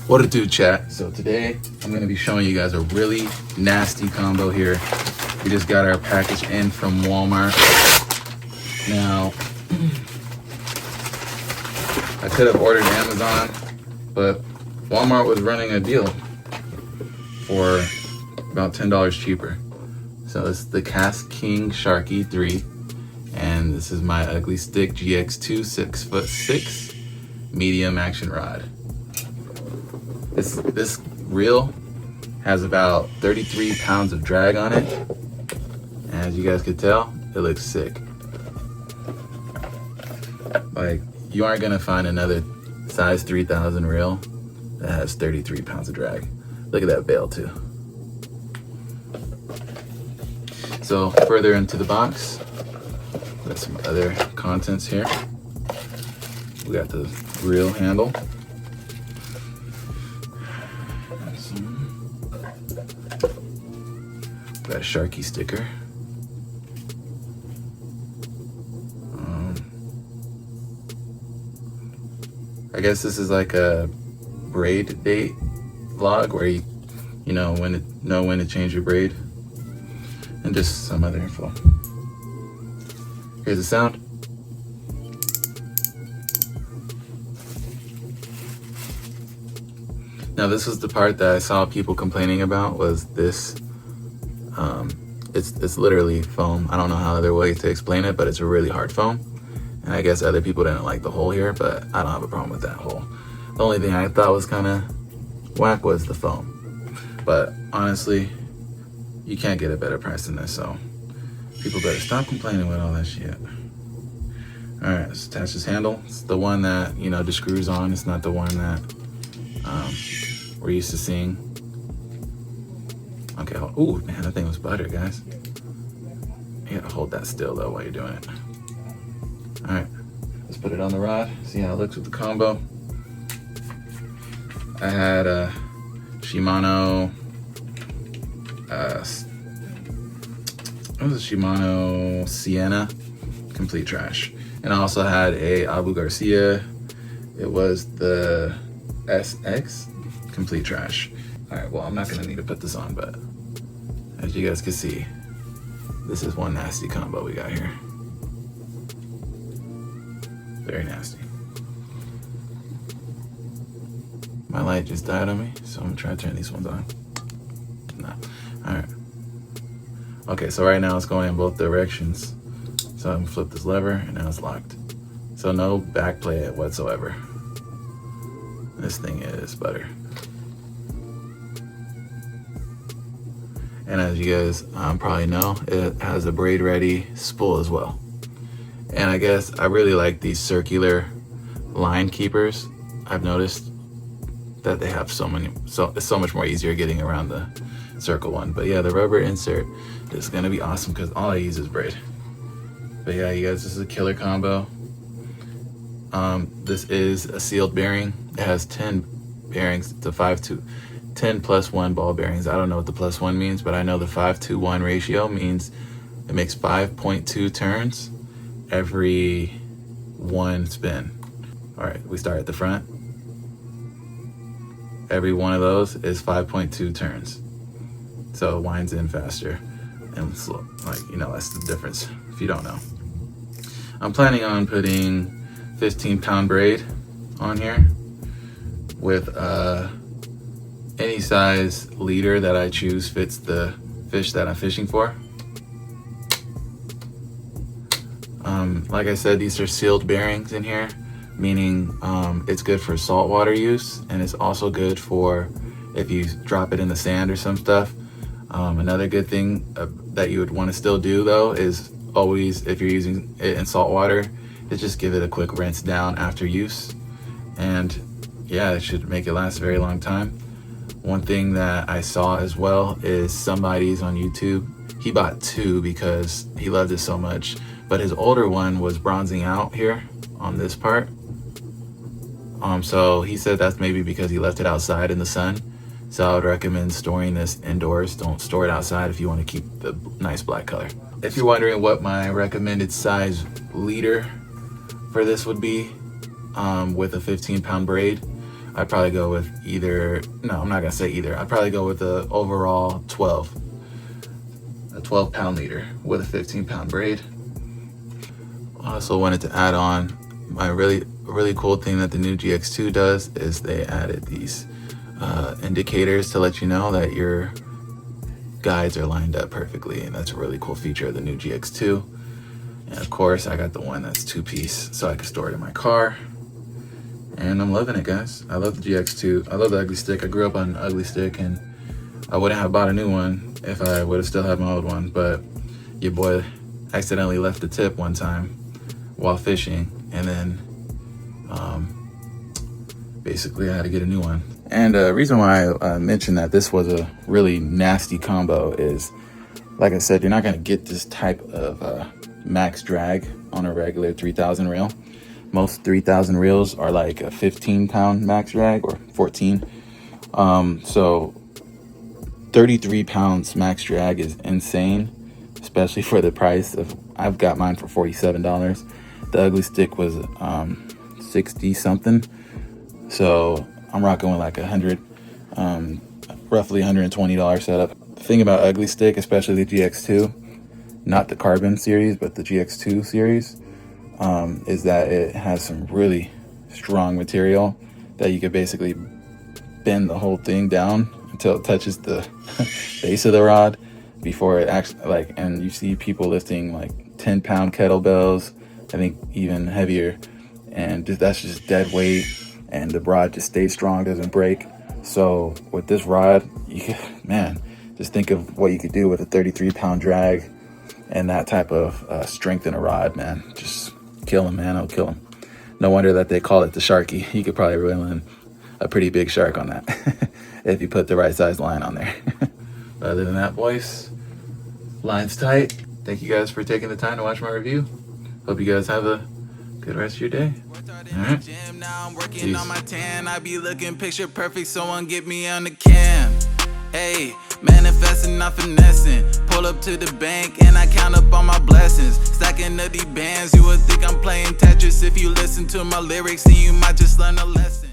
What it do, chat? So today I'm gonna be showing you guys a really nasty combo here. We just got our package in from Walmart. Now, I could have ordered Amazon, but Walmart was running a deal for about $10 cheaper. So it's the Kast King Sharky 3, and this is my ugly Stik GX2 6'6" medium action rod. This reel has about 33 pounds of drag on it. And as you guys could tell, it looks sick. Like, you aren't gonna find another size 3000 reel that has 33 pounds of drag. Look at that bail too. So further into the box, got some other contents here. We got the reel handle. Got a Sharky sticker. I guess this is like a braid date vlog where you know when to change your braid, and just some other info. Here's the sound. Now this was the part that I saw people complaining about, was this. It's literally foam. I don't know how other way to explain it, but it's a really hard foam. And I guess other people didn't like the hole here, but I don't have a problem with that hole. The only thing I thought was kind of whack was the foam. But honestly, you can't get a better price than this, so people better stop complaining with all that shit. All right, let's attach this handle. It's the one that, just screws on. It's not the one that we're used to seeing. Okay, ooh, man, that thing was butter, guys. You gotta hold that still though while you're doing it. All right, let's put it on the rod, see how it looks with the combo. I had a Shimano, it was a Shimano Sienna, complete trash. And I also had a Abu Garcia. It was the SX, complete trash. All right, well, I'm not gonna need to put this on, but as you guys can see, this is one nasty combo we got here. Very nasty. My light just died on me, so I'm gonna try to turn these ones on. Nah. All right. Okay, so right now it's going in both directions. So I'm gonna flip this lever, and now it's locked. So no back play whatsoever. This thing is butter. And as you guys probably know, it has a braid ready spool as well. And I guess I really like these circular line keepers. I've noticed that they have it's so much more easier getting around the circle one. But yeah, the rubber insert is gonna be awesome because all I use is braid. But yeah, you guys, this is a killer combo. This is a sealed bearing. It has 10 bearings to 10 plus 1 ball bearings. I don't know what the plus 1 means, but I know the 5-to-1 ratio means it makes 5.2 turns every 1 spin. All right, we start at the front. Every one of those is 5.2 turns. So it winds in faster and slow. Like, that's the difference if you don't know. I'm planning on putting 15-pound braid on here with any size leader that I choose fits the fish that I'm fishing for. Like I said, these are sealed bearings in here, meaning it's good for saltwater use, and it's also good for if you drop it in the sand or some stuff. Another good thing that you would want to still do though is always, if you're using it in salt water, is just give it a quick rinse down after use. And yeah, it should make it last a very long time. One thing that I saw as well is somebody's on YouTube, he bought 2 because he loved it so much, but his older one was bronzing out here on this part. So he said that's maybe because he left it outside in the sun. So I would recommend storing this indoors. Don't store it outside if you want to keep the nice black color. If you're wondering what my recommended size leader for this would be with a 15-pound braid, I'd probably go with either, no, I'm not gonna say either. I'd probably go with the overall 12, a 12-pound leader with a 15-pound braid. I also wanted to add on my really cool thing that the new GX2 does is they added these indicators to let you know that your guides are lined up perfectly, and that's a really cool feature of the new GX2. And of course, I got the one that's 2-piece, so I can store it in my car. And I'm loving it, guys. I love the GX2. I love the Ugly Stik. I grew up on Ugly Stik, and I wouldn't have bought a new one if I would have still had my old one. But your boy accidentally left the tip one time while fishing, and then basically I had to get a new one. And the reason why I mentioned that this was a really nasty combo is, like I said, you're not gonna get this type of max drag on a regular 3000 reel. Most 3000 reels are like a 15-pound max drag or 14. So 33 pounds max drag is insane, especially for the price of, I've got mine for $47. The Ugly Stik was 60 something. So I'm rocking with like roughly $120 setup. The thing about Ugly Stik, especially the GX2, not the carbon series, but the GX2 series, is that it has some really strong material that you could basically bend the whole thing down until it touches the base of the rod before it actually, like, and you see people lifting like 10-pound kettlebells, I think even heavier, and that's just dead weight, and the rod just stays strong, doesn't break. So with this rod, you can, man, just think of what you could do with a 33-pound drag and that type of strength in a rod, man. Just kill him, man. I'll kill him. No wonder that they call it the Sharky. You could probably reel in a pretty big shark on that if you put the right size line on there. But other than that, boys, line's tight. Thank you guys for taking the time to watch my review. Hope you guys have a good rest of your day. All right. Now I'm working on my tan. I be looking picture perfect. Someone get me on the cam. Hey, manifesting, not finessing. Pull up to the bank and I count up all my blessings. Stacking up these bands, you would think I'm playing Tetris. If you listen to my lyrics, then you might just learn a lesson.